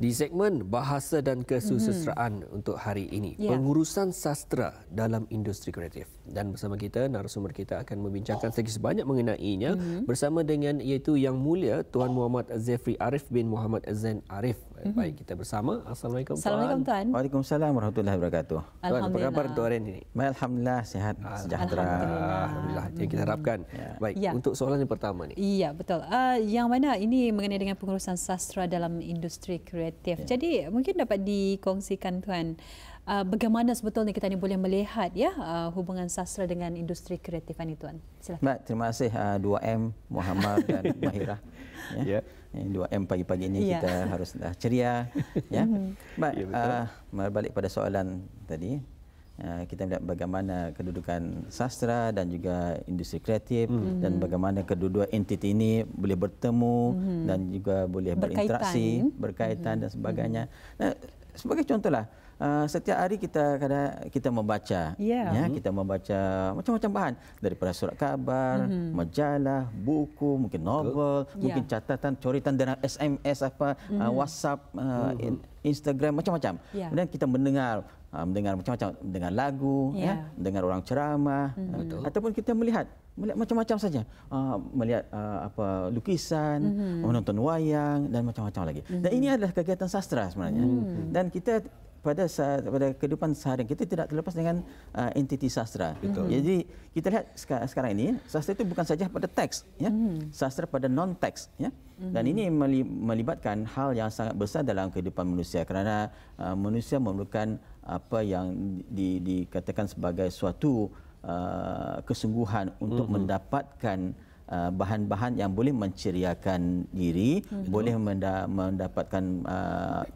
Di segmen bahasa dan kesusastraan untuk hari ini, pengurusan sastra dalam industri kreatif. Dan bersama kita, narasumber kita akan membincangkan sedikit sebanyak mengenainya bersama dengan iaitu Yang Mulia Tuan Muhammad Zefri Arif bin Muhammad Zain Arif. Baik, kita bersama. Assalamualaikum Tuan. Assalamualaikum Tuan. Waalaikumsalam warahmatullahi wabarakatuh. Tuan, apa khabar untuk hari ini? Alhamdulillah sihat sejahtera. Alhamdulillah. Yang kita harapkan. Baik, untuk soalan yang pertama ni. Iya, betul. Yang mana ini mengenai dengan pengurusan sastra dalam industri kreatif. Jadi mungkin dapat dikongsikan Tuan, bagaimana sebetulnya kita ni boleh melihat hubungan sastra dengan industri kreatif ini Tuan. Silakan. Baik, terima kasih 2M Muhammad dan Mahirah. 2M pagi-pagi ini kita harus ceria. Baik, balik pada soalan tadi. Kita melihat bagaimana kedudukan sastra dan juga industri kreatif dan bagaimana kedua-dua entiti ini boleh bertemu dan juga boleh berinteraksi, berkaitan dan sebagainya. Sebagai contohlah, setiap hari kita membaca, kita membaca macam-macam bahan, daripada surat khabar, majalah, buku, mungkin novel, mungkin catatan, coretan dalam SMS WhatsApp, Instagram, macam-macam. Kemudian kita mendengar macam-macam, mendengar lagu, mendengar orang ceramah, ataupun kita melihat macam-macam saja, melihat lukisan, menonton wayang dan macam-macam lagi. Dan ini adalah kegiatan sastra sebenarnya. Dan kita pada kehidupan seharian kita tidak terlepas dengan entiti sastra. Jadi kita lihat sekarang ini sastra itu bukan saja pada teks, sastra pada non teks, dan ini melibatkan hal yang sangat besar dalam kehidupan manusia, kerana manusia memerlukan apa yang dikatakan sebagai suatu kesungguhan untuk mendapatkan bahan-bahan yang boleh menceriakan diri, boleh mendapatkan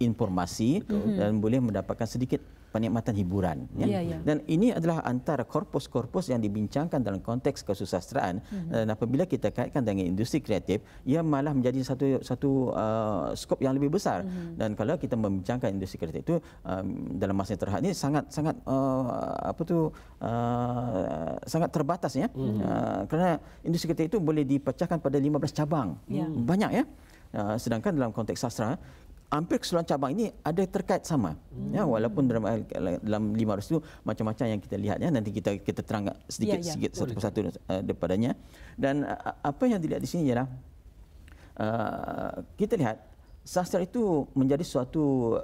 informasi dan boleh mendapatkan sedikit penikmatan hiburan. Dan ini adalah antara korpus-korpus yang dibincangkan dalam konteks kesusastraan. Dan apabila kita kaitkan dengan industri kreatif, ia malah menjadi satu skop yang lebih besar. Dan kalau kita membincangkan industri kreatif itu dalam masa yang terhad ini sangat terbatas kerana industri kreatif itu boleh dipecahkan pada 15 cabang. Banyak sedangkan dalam konteks sastra hampir keseluruhan cabang ini ada terkait sama. Walaupun dalam 500 itu macam-macam yang kita lihat, nanti kita terang sedikit satu persatu daripadanya. Dan apa yang dilihat di sini ialah kita lihat sastra itu menjadi suatu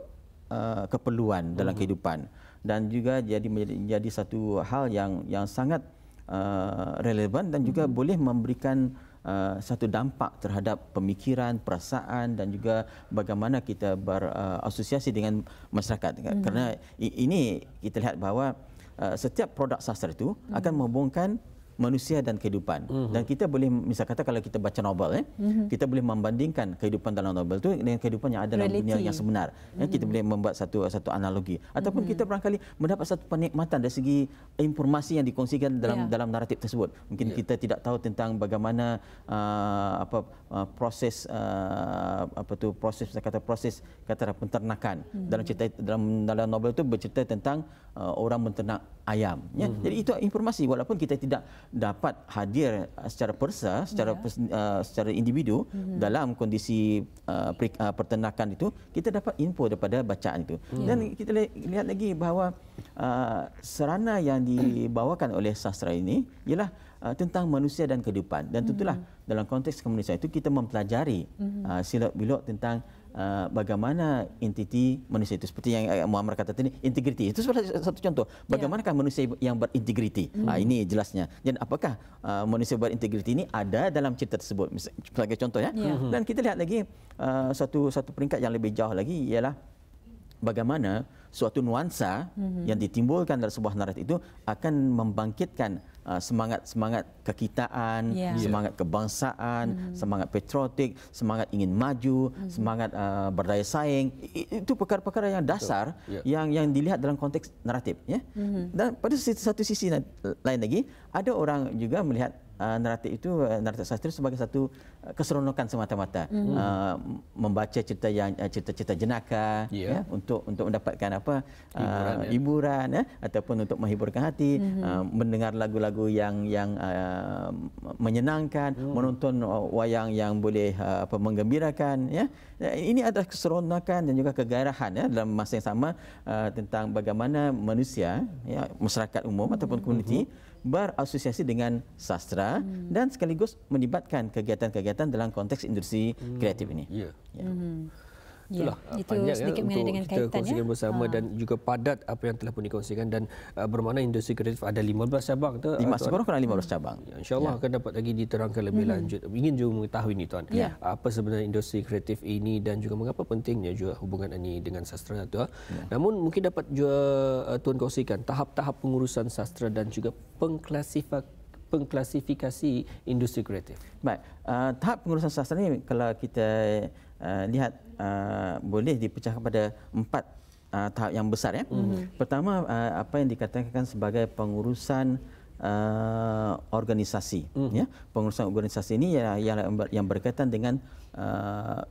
keperluan dalam kehidupan, dan juga menjadi satu hal yang sangat relevan dan juga boleh memberikan satu dampak terhadap pemikiran, perasaan dan juga bagaimana kita berasosiasi dengan masyarakat. Kerana ini kita lihat bahawa setiap produk sastra itu akan menghubungkan manusia dan kehidupan. Dan kita boleh, misal kata kalau kita baca novel, kita boleh membandingkan kehidupan dalam novel itu dengan kehidupan yang ada dalam dunia yang sebenar. Kita boleh membuat satu analogi, ataupun kita barangkali mendapat satu penikmatan dari segi informasi yang dikongsikan dalam naratif tersebut. Mungkin kita tidak tahu tentang bagaimana proses penternakan. Dalam novel itu bercerita tentang orang menternak ayam. Jadi itu informasi, walaupun kita tidak dapat hadir secara persa, secara individu dalam kondisi peternakan itu, kita dapat info daripada bacaan itu. Dan kita lihat lagi bahawa sarana yang dibawakan oleh sastra ini ialah tentang manusia dan kehidupan. Dan tentulah dalam konteks kemanusiaan itu kita mempelajari silap-bilok tentang bagaimana entiti manusia itu, seperti yang Muhammad kata tadi, integriti. Itu satu contoh. Bagaimanakah manusia yang berintegriti? Ini jelasnya. Dan apakah manusia berintegriti ini ada dalam cerita tersebut? Sebagai contoh Dan kita lihat lagi satu peringkat yang lebih jauh lagi ialah bagaimana suatu nuansa yang ditimbulkan dalam sebuah naratif itu akan membangkitkan semangat kekitaan, semangat kebangsaan, semangat patriotik, semangat ingin maju, semangat berdaya saing. Itu perkara-perkara yang dasar yang dilihat dalam konteks naratif. Dan pada satu sisi lain lagi, ada orang juga melihat naratif sastra sebagai satu keseronokan semata-mata. Membaca cerita-cerita jenaka untuk mendapatkan hiburan ataupun untuk menghiburkan hati, mendengar lagu-lagu yang menyenangkan, menonton wayang yang boleh menggembirakan, ya. Ini adalah keseronokan dan juga kegairahan dalam masa yang sama tentang bagaimana manusia, masyarakat umum ataupun komuniti berasosiasi dengan sastra dan sekaligus melibatkan kegiatan-kegiatan dalam konteks industri kreatif ini. Itulah banyak untuk kita kongsikan bersama dan juga padat apa yang telah pun dikongsikan dan bermakna industri kreatif ada 15 cabang tu. Sekurang kurang 15 cabang. InsyaAllah akan dapat lagi diterangkan lebih lanjut. Ingin juga mengetahui ni tuan. Apa sebenarnya industri kreatif ini dan juga mengapa pentingnya juga hubungan ini dengan sastra tu. Namun mungkin dapat juga tuan kongsikan tahap-tahap pengurusan sastra dan juga pengklasifikasi industri kreatif. Baik, tahap pengurusan sastra ini kalau kita lihat boleh dipecahkan pada 4 tahap yang besar, ya. Pertama, apa yang dikatakan sebagai pengurusan organisasi, ya. Pengurusan organisasi ini yang berkaitan dengan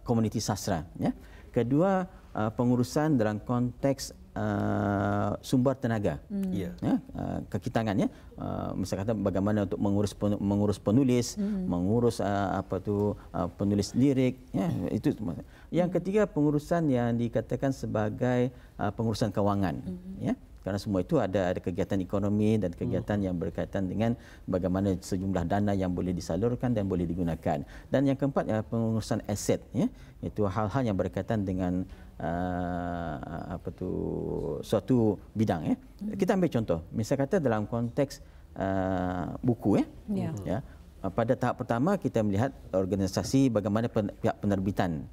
komuniti sastra, ya. Kedua, pengurusan dalam konteks sumber tenaga, kaki tangan, ya. Misalnya bagaimana untuk mengurus penulis, mengurus penulis lirik, ya. Itu. Yang ketiga, pengurusan yang dikatakan sebagai pengurusan kewangan, ya. Karena semua itu ada kegiatan ekonomi dan kegiatan yang berkaitan dengan bagaimana sejumlah dana yang boleh disalurkan dan boleh digunakan. Dan yang keempat, pengurusan aset, ya. Itu hal-hal yang berkaitan dengan suatu bidang, ya. Kita ambil contoh, misalnya kata dalam konteks buku, ya. Pada tahap pertama kita melihat organisasi bagaimana pihak penerbitan,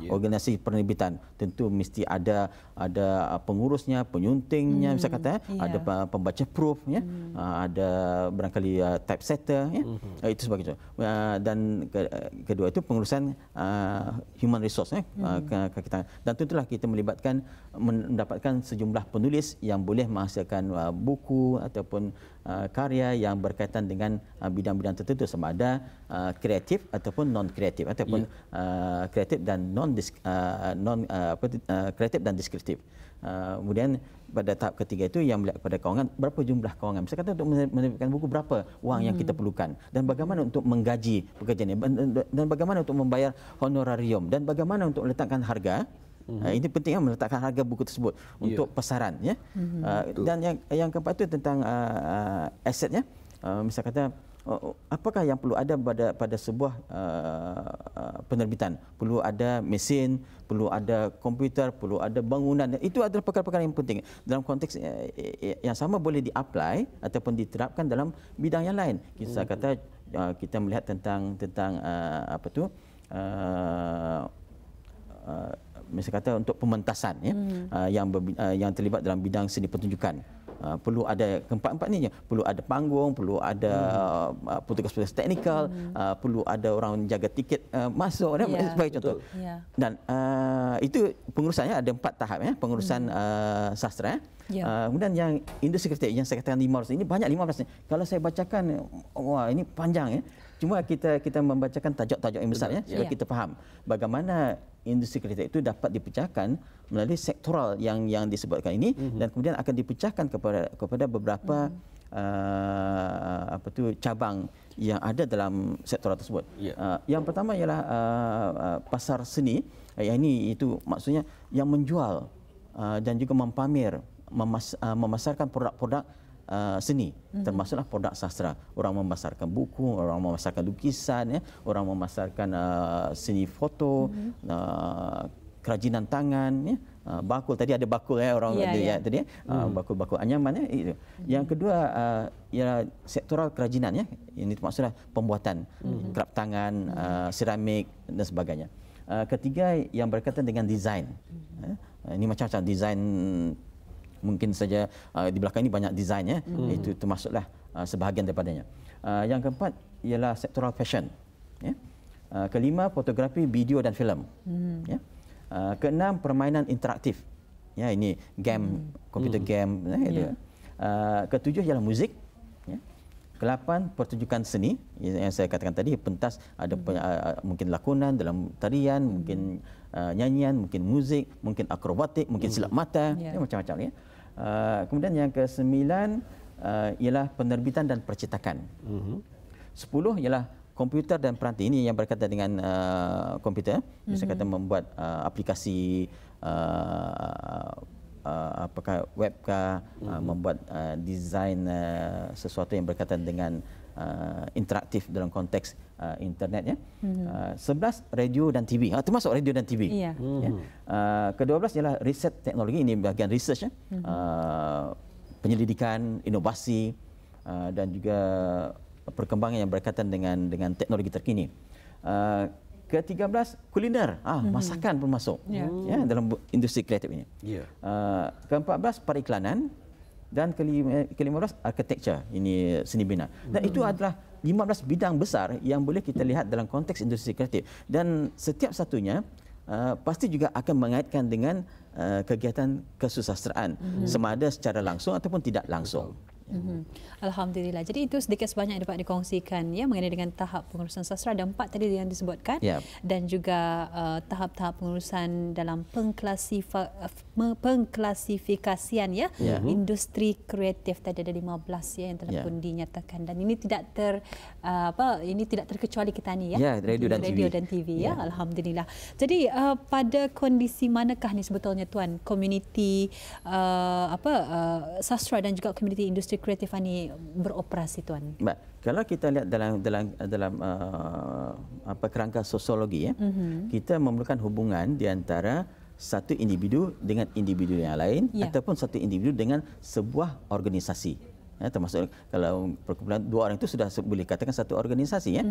organisasi penerbitan tentu mesti ada pengurusnya, penyuntingnya, misalnya kata ada pembaca proof, ya. Ada barangkali typesetter, ya. Itu sebagai contoh. Dan kedua itu pengurusan human resource, dan tentulah kita mendapatkan sejumlah penulis yang boleh menghasilkan buku ataupun karya yang berkaitan dengan bidang-bidang tertentu, sama ada kreatif ataupun non kreatif ataupun kreatif dan kreatif dan deskriptif. Kemudian pada tahap ketiga itu yang melihat pada kewangan, berapa jumlah kewangan. Misalnya kata untuk menerbitkan buku, berapa wang yang kita perlukan, dan bagaimana untuk menggaji pekerja ini, dan bagaimana untuk membayar honorarium, dan bagaimana untuk meletakkan harga. Ini penting, meletakkan harga buku tersebut untuk pasaran, ya. Dan yang keempat itu tentang asetnya. Misalnya kata apakah yang perlu ada pada sebuah penerbitan? Perlu ada mesin, perlu ada komputer, perlu ada bangunan. Itu adalah perkara-perkara yang penting. Dalam konteks yang sama boleh di-apply ataupun diterapkan dalam bidang yang lain. Kita kata kita melihat tentang misalnya kata untuk pementasan, ya, yang terlibat dalam bidang seni pertunjukan. Perlu ada keempat-empat ni, perlu ada panggung, perlu ada petugas-petugas teknikal, perlu ada orang jaga tiket masuk, sebagai contoh. Dan itu pengurusannya ada 4 tahap, ya, pengurusan sastra. Kemudian yang industri kreatif yang saya katakan 15 ini banyak 15 ni. Kalau saya bacakan, wah ini panjang, ya. Cuma kita membacakan tajuk-tajuk yang besar, ya, supaya kita faham bagaimana industri kreatif itu dapat dipecahkan melalui sektoral yang disebutkan ini, dan kemudian akan dipecahkan kepada beberapa cabang yang ada dalam sektoral tersebut. Yang pertama ialah pasar seni. Yang ini itu maksudnya yang menjual dan juga memasarkan produk-produk seni, termasuklah produk sastra. Orang memasarkan buku, orang memasarkan lukisan, ya, orang memasarkan seni foto, kerajinan tangan, ya. Bakul, tadi ada bakul, ya, orang tadi, bakul-bakul anyaman, ya, itu. Yang kedua ialah sektoral kerajinan, ya. Ini maksudnya pembuatan kerap tangan, seramik dan sebagainya. Ketiga yang berkaitan dengan desain. Ini macam-macam desain. Mungkin saja di belakang ini banyak desain, ya. Itu termasuklah sebahagian daripadanya. Yang keempat ialah sektoral fashion, ya. Kelima fotografi, video dan filem, ya. Keenam permainan interaktif, ya, ini game, komputer game, ya. Ketujuh ialah muzik, ya. 8 pertunjukan seni yang saya katakan tadi, pentas, ada mungkin lakonan dalam tarian, mungkin nyanyian, mungkin muzik, mungkin akrobatik, mungkin silap mata, macam-macam ya. Kemudian yang ke-9 ialah penerbitan dan percetakan. 10 ialah komputer dan peranti. Ini yang berkaitan dengan komputer. Saya kata membuat aplikasi, apakah webkah, membuat desain sesuatu yang berkaitan dengan interaktif dalam konteks internet ya. 11 radio dan TV. Termasuk radio dan TV. Ya. Ke-12 ialah riset teknologi, ini bahagian research ya. Penyelidikan, inovasi dan juga perkembangan yang berkaitan dengan teknologi terkini. Ke-13 kuliner, masakan pun masuk ya dalam industri kreatif ini. Ke-14 periklanan dan ke-15 architecture, ini seni bina. Dan itu adalah 15 bidang besar yang boleh kita lihat dalam konteks industri kreatif, dan setiap satunya pasti juga akan mengaitkan dengan kegiatan kesusastraan, sama ada secara langsung ataupun tidak langsung. Alhamdulillah. Jadi itu sedikit sebanyak dapat dikongsikan ya mengenai dengan tahap pengurusan sastra. Ada 4 tadi yang disebutkan, dan juga tahap-tahap pengurusan dalam pengklasifikasian ya industri kreatif. Tadi ada 15 ya yang telah pun dinyatakan, dan ini tidak terkecuali kita ni ya, radio dan TV ya. Alhamdulillah. Jadi pada kondisi manakah ni sebetulnya tuan komuniti sastra dan juga komuniti industri kreatif ini beroperasi tuan? Baik, kalau kita lihat dalam kerangka sosiologi ya, kita memerlukan hubungan di antara satu individu dengan individu yang lain, ataupun satu individu dengan sebuah organisasi. Ya, termasuk kalau perkumpulan 2 orang itu sudah boleh katakan satu organisasi ya.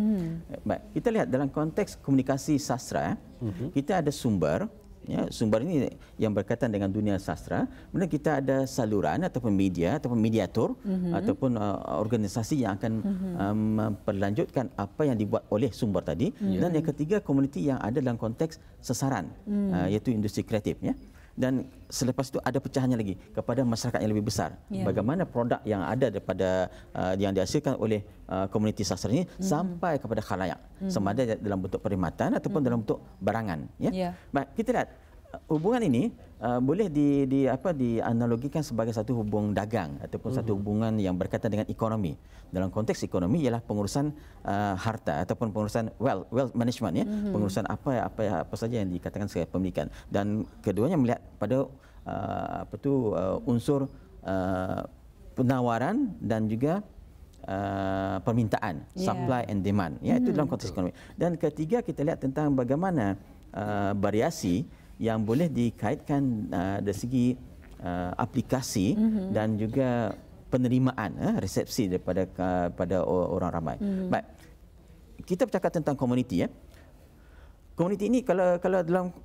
Baik, kita lihat dalam konteks komunikasi sastra, kita ada sumber. Ya, sumber ini yang berkaitan dengan dunia sastra. Kemudian kita ada saluran ataupun media ataupun mediator ataupun organisasi yang akan memperlanjutkan apa yang dibuat oleh sumber tadi. Dan yang ketiga, komuniti yang ada dalam konteks sasaran, iaitu industri kreatif ya. Dan selepas itu ada pecahannya lagi kepada masyarakat yang lebih besar. Bagaimana produk yang ada daripada yang dihasilkan oleh komuniti sastra ini sampai kepada khalayak, sama ada dalam bentuk perkhidmatan ataupun dalam bentuk barangan ya. Baik, kita lihat hubungan ini boleh dianalogikan sebagai satu hubungan dagang ataupun satu hubungan yang berkaitan dengan ekonomi. Dalam konteks ekonomi ialah pengurusan harta ataupun pengurusan wealth management ya, pengurusan apa saja yang dikatakan sebagai pemilikan. Dan keduanya melihat pada unsur penawaran dan juga permintaan, supply and demand ya, itu dalam konteks ekonomi. Dan ketiga, kita lihat tentang bagaimana variasi yang boleh dikaitkan dari segi aplikasi dan juga penerimaan, resepsi pada orang ramai. Baik, kita bercakap tentang komuniti ya. Komuniti ini kalau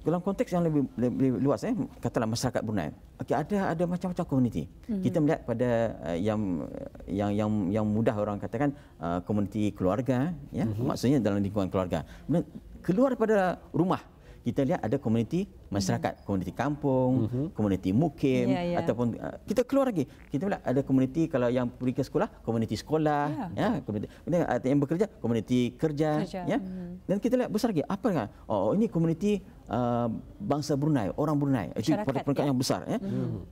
dalam konteks yang lebih luas ya, katalah masyarakat Brunei. Okey, ada macam-macam komuniti. Kita melihat pada yang mudah orang katakan komuniti keluarga ya, maksudnya dalam lingkungan keluarga. Keluar pada rumah, kita lihat ada komuniti masyarakat, komuniti kampung, komuniti mukim, ataupun kita keluar lagi, kita lihat ada komuniti kalau yang pergi ke sekolah, komuniti sekolah, komuniti yang bekerja, komuniti kerja, ya. Dan kita lihat besar lagi, apa dengan ini komuniti bangsa Brunei, orang Brunei, itu pada peringkat yang besar, ya.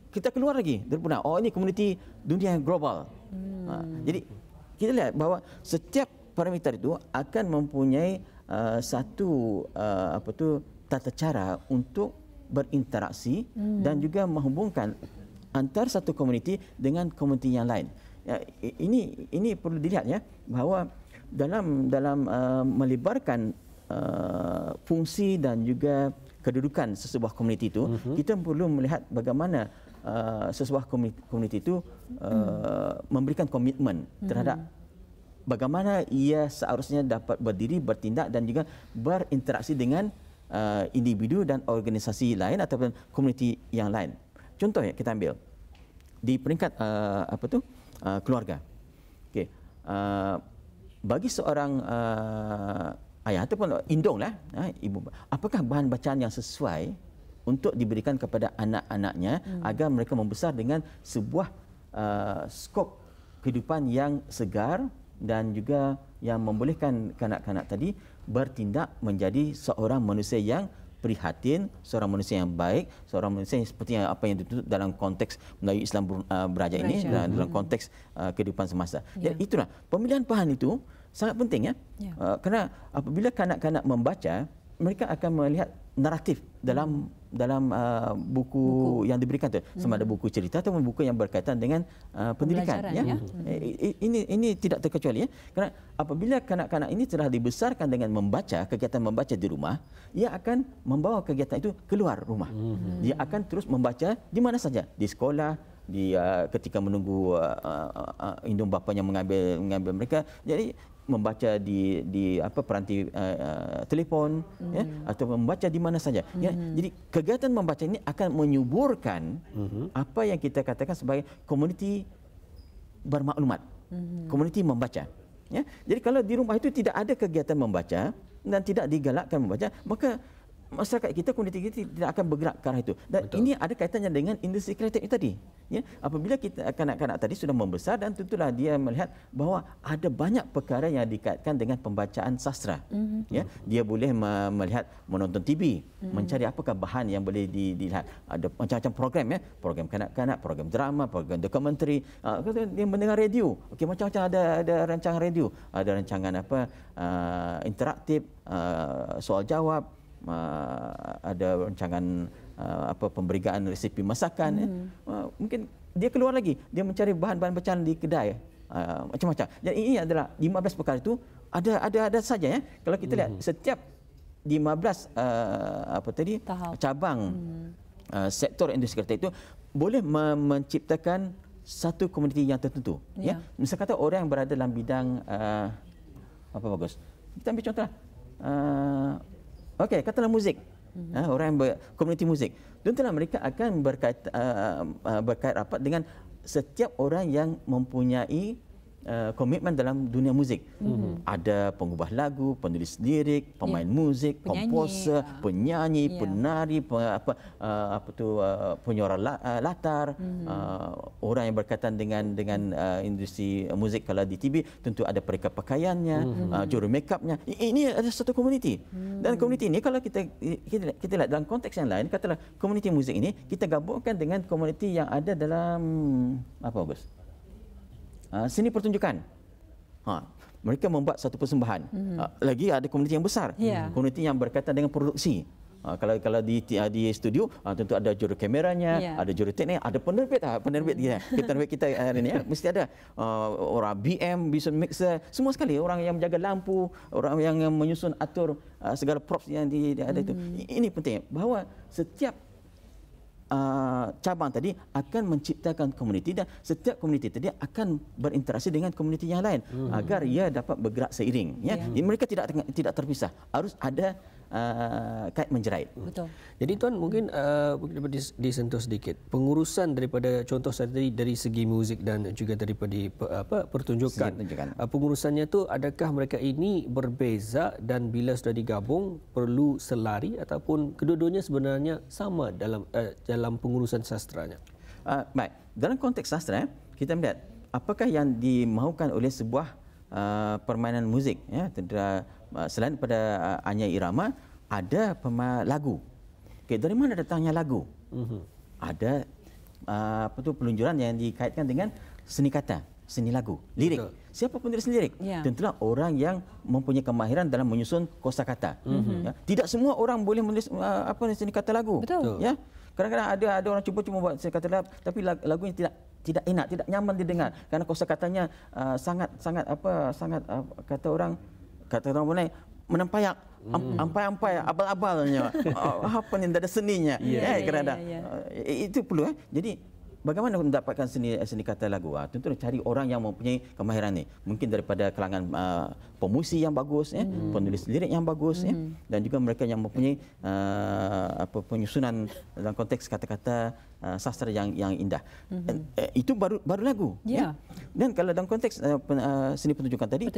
Kita keluar lagi dari Brunei, ini komuniti dunia global. Jadi kita lihat bahawa setiap parameter itu akan mempunyai satu tata cara untuk berinteraksi dan juga menghubungkan antara satu komuniti dengan komuniti yang lain. Ya, ini perlu dilihat ya, bahawa dalam melebarkan fungsi dan juga kedudukan sesebuah komuniti itu, kita perlu melihat bagaimana sesebuah komuniti itu memberikan komitmen terhadap bagaimana ia seharusnya dapat berdiri, bertindak dan juga berinteraksi dengan individu dan organisasi lain ataupun komuniti yang lain. Contoh ya, kita ambil di peringkat keluarga. Okey, bagi seorang ayah ataupun indonglah, ibu, apakah bahan bacaan yang sesuai untuk diberikan kepada anak-anaknya agar mereka membesar dengan sebuah skop kehidupan yang segar, dan juga yang membolehkan kanak-kanak tadi bertindak menjadi seorang manusia yang prihatin, seorang manusia yang baik, seorang manusia yang seperti apa yang dituntut dalam konteks Melayu Islam Beraja ini, dalam konteks kehidupan semasa. Jadi itulah pemilihan bahan itu sangat penting, ya. Kerana apabila kanak-kanak membaca, mereka akan melihat naratif dalam buku yang diberikan tu, sama ada buku cerita atau buku yang berkaitan dengan pendidikan, ya. Ini tidak terkecuali, ya. Kerana apabila kanak-kanak ini telah dibesarkan dengan membaca, kegiatan membaca di rumah, ia akan membawa kegiatan itu keluar rumah. Dia akan terus membaca di mana saja, di sekolah, ketika menunggu indung bapanya mengambil mereka. Jadi membaca di peranti telefon, ya, atau membaca di mana saja, ya. Jadi kegiatan membaca ini akan menyuburkan apa yang kita katakan sebagai komuniti bermaklumat, komuniti membaca, ya. Jadi kalau di rumah itu tidak ada kegiatan membaca dan tidak digalakkan membaca, maka masyarakat kita, komuniti kita tidak akan bergerak ke arah itu. Dan ini ada kaitannya dengan industri kreatif tadi, ya. Apabila kita kanak-kanak tadi sudah membesar, dan tentulah dia melihat bahawa ada banyak perkara yang dikaitkan dengan pembacaan sastra, ya. Dia boleh melihat, menonton TV, mencari apakah bahan yang boleh dilihat. Ada macam-macam program, ya, program kanak-kanak, program drama, program dokumentari. Dia mendengar radio, okey, macam-macam ada rancangan radio, ada rancangan interaktif, soal jawab, ada rancangan pemberian resipi masakan, mungkin dia keluar lagi, dia mencari bahan-bahan bacaan di kedai, macam-macam. Jadi ini adalah 15 perkara itu ada saja, ya. Kalau kita lihat setiap 15 cabang sektor industri kreatif itu boleh menciptakan satu komuniti yang tertentu, ya. Misal kata orang yang berada dalam bidang bagus, kita ambil contohlah, okey, katalah muzik. Orang yang komuniti muzik. Tentulah mereka akan berkait rapat dengan setiap orang yang mempunyai komitmen dalam dunia muzik. Ada pengubah lagu, penulis lirik, pemain muzik, komposer, penyanyi, penari, penyuara latar, orang yang berkaitan dengan industri muzik. Kalau di TV tentu ada perekat pakaiannya, juru makeupnya. Ini ada satu komuniti. Dan komuniti ini kalau kita lihat dalam konteks yang lain, katalah komuniti muzik ini kita gabungkan dengan komuniti yang ada dalam bagus? Seni pertunjukan. Mereka membuat satu persembahan. Lagi ada komuniti yang besar, komuniti yang berkaitan dengan produksi. Kalau di studio tentu ada juru kameranya, ada juru teknik, ada penerbit kita hari ini, ya. Mesti ada orang BM, visual mixer, semua sekali, orang yang menjaga lampu, orang yang menyusun atur segala props yang ada itu. Ini penting bahawa setiap cabang tadi akan menciptakan komuniti, dan setiap komuniti tadi akan berinteraksi dengan komuniti yang lain agar ia dapat bergerak seiring, ya. Mereka tidak terpisah, harus ada kait menjerait. Betul. Jadi Tuan mungkin disentuh sedikit pengurusan daripada contoh tadi dari segi muzik dan juga daripada pertunjukan. Pengurusannya tu, adakah mereka ini berbeza, dan bila sudah digabung perlu selari ataupun kedua-duanya sebenarnya sama dalam pengurusan sastranya? Baik, dalam konteks sastra kita melihat apakah yang dimahukan oleh sebuah permainan muzik, ya. Selain pada anyai irama, ada lagu. Okay, dari mana datangnya lagu? Ada pelunjuran yang dikaitkan dengan seni kata, seni lagu, lirik. Betul. Siapa penulis lirik? Tentulah orang yang mempunyai kemahiran dalam menyusun kosakata. Ya. Tidak semua orang boleh menulis seni kata lagu. Betul. Ya. Kadang-kadang ada orang cuba buat seni kata lagu, tapi lagunya tidak enak, tidak nyaman didengar kerana kosakatanya sangat kata orang boleh menempayak, ampai-ampai, abal-abalnya. Apa ni, ada seninya. Kadang-kadang itu perlu. Jadi bagaimana mendapatkan seni kata lagu? Tentu cari orang yang mempunyai kemahiran ni. Mungkin daripada kalangan pemuisi yang bagus, penulis lirik yang bagus, dan juga mereka yang mempunyai penyusunan dalam konteks kata-kata sastra yang indah. Itu baru lagu. Ya. Dan kalau dalam konteks seni pertunjukan tadi,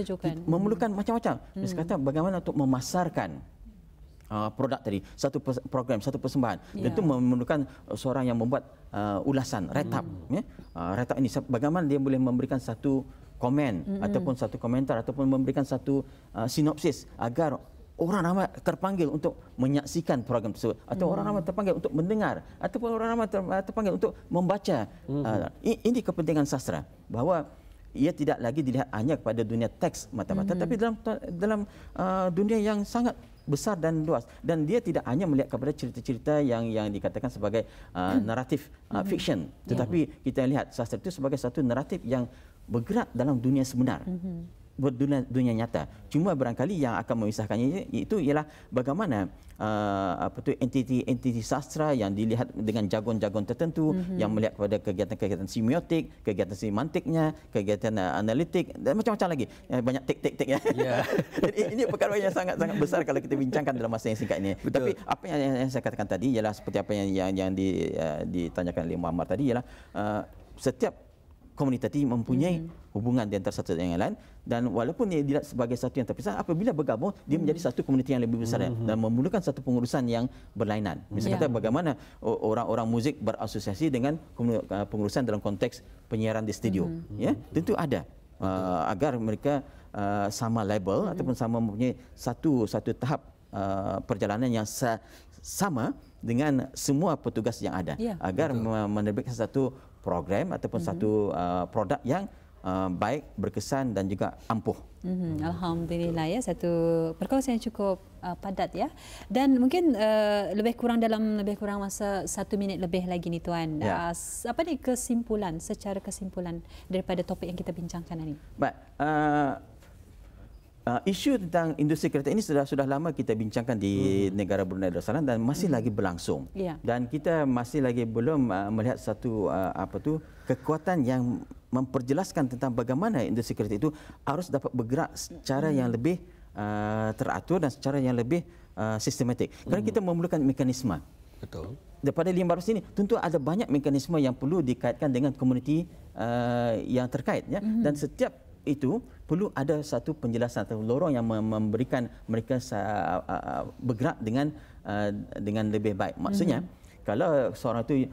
memerlukan macam-macam. Misalnya kata bagaimana untuk memasarkan produk tadi, satu program, satu persembahan. Tentu memerlukan seorang yang membuat ulasan, retap. Retap ini bagaimana dia boleh memberikan satu komen ataupun satu komentar ataupun memberikan satu sinopsis agar orang ramai terpanggil untuk menyaksikan program tersebut atau orang ramai terpanggil untuk mendengar ataupun orang ramai terpanggil untuk membaca. Ini kepentingan sastra, bahawa ia tidak lagi dilihat hanya kepada dunia teks mata-mata, tapi dalam dunia yang sangat besar dan luas, dan dia tidak hanya melihat kepada cerita-cerita yang dikatakan sebagai naratif fiction, tetapi kita lihat sastra itu sebagai satu naratif yang bergerak dalam dunia sebenar, dunia nyata. Cuma barangkali yang akan memisahkannya itu ialah bagaimana entiti sastra yang dilihat dengan jargon-jargon tertentu, yang melihat kepada kegiatan-kegiatan semiotik, kegiatan semantiknya, kegiatan analitik dan macam-macam lagi. Banyak tik-tik-tik ya. Ini perkara yang sangat-sangat besar kalau kita bincangkan dalam masa yang singkat ini. Betul. Tapi apa yang saya katakan tadi ialah seperti apa yang ditanyakan oleh Muhammad tadi ialah setiap komunitas mempunyai hubungan di antara satu dengan yang lain, dan walaupun dia dilihat sebagai satu yang terpisah, apabila bergabung dia menjadi satu komuniti yang lebih besar dan memerlukan satu pengurusan yang berlainan. Misalnya kata bagaimana orang-orang muzik berasosiasi dengan pengurusan dalam konteks penyiaran di studio, ya tentu ada agar mereka sama label ataupun sama mempunyai satu tahap perjalanan yang sama dengan semua petugas yang ada, agar menerbitkan satu program ataupun satu produk yang baik, berkesan dan juga ampuh. Alhamdulillah ya, satu perkongsian yang cukup padat ya. Dan mungkin lebih kurang masa 1 minit lebih lagi ni Tuan. Apa ni secara kesimpulan daripada topik yang kita bincangkan hari ini? Baik. Isu tentang industri kreatif ini sudah lama kita bincangkan di negara Brunei Darussalam dan masih lagi berlangsung. Dan kita masih lagi belum melihat satu kekuatan yang memperjelaskan tentang bagaimana industri kreatif itu harus dapat bergerak secara yang lebih teratur dan secara yang lebih sistematik. Kerana kita memerlukan mekanisme. Betul. Daripada 500 ini tentu ada banyak mekanisme yang perlu dikaitkan dengan komuniti yang terkait ya. Dan setiap itu perlu ada satu penjelasan atau lorong yang memberikan mereka bergerak dengan lebih baik. Maksudnya kalau seorang itu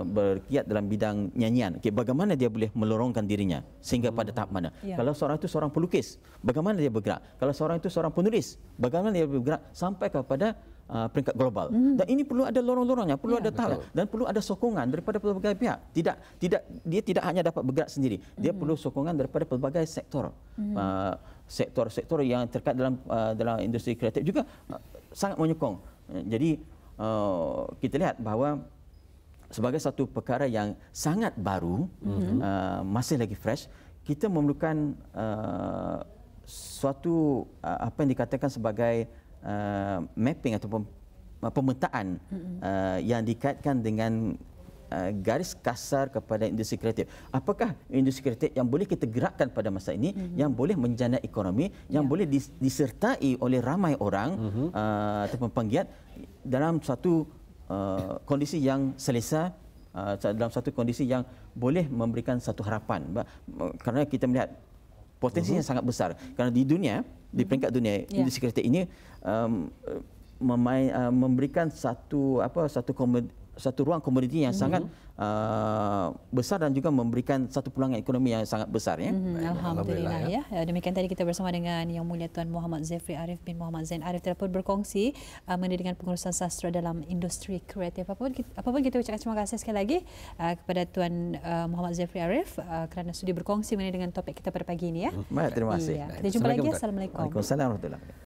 berkiat dalam bidang nyanyian, bagaimana dia boleh melorongkan dirinya sehingga pada tahap mana? Kalau seorang itu seorang pelukis, bagaimana dia bergerak? Kalau seorang itu seorang penulis, bagaimana dia bergerak sampai kepada peringkat global. Dan ini perlu ada lorong-lorongnya, perlu ada tahap dan perlu ada sokongan daripada pelbagai pihak. Dia tidak hanya dapat bergerak sendiri. Dia perlu sokongan daripada pelbagai sektor. Sektor-sektor yang terkait dalam industri kreatif juga sangat menyokong. Jadi kita lihat bahawa sebagai satu perkara yang sangat baru, masih lagi fresh, kita memerlukan suatu apa yang dikatakan sebagai mapping ataupun pemetaan yang dikaitkan dengan garis kasar kepada industri kreatif. Apakah industri kreatif yang boleh kita gerakkan pada masa ini, yang boleh menjana ekonomi, yang boleh disertai oleh ramai orang ataupun penggiat dalam satu kondisi yang selesa, dalam satu kondisi yang boleh memberikan satu harapan. Kerana kita melihat potensinya sangat besar. Kerana di dunia, di peringkat dunia, industri kreatif ini memberikan satu ruang komoditi yang sangat besar dan juga memberikan satu peluang ekonomi yang sangat besar ya. Alhamdulillah ya. Demikian tadi kita bersama dengan Yang Mulia Tuan Muhammad Zefri Arif bin Muhammad Zain Arif telah pun berkongsi mengenai dengan pengurusan sastra dalam industri kreatif. Apapun kita ucapkan terima kasih sekali lagi kepada Tuan Muhammad Zefri Arif kerana sudi berkongsi mengenai dengan topik kita pada pagi ini ya. Baik, terima kasih. Kita jumpa lagi. Assalamualaikum. Waalaikumsalam warahmatullahi wabarakatuh.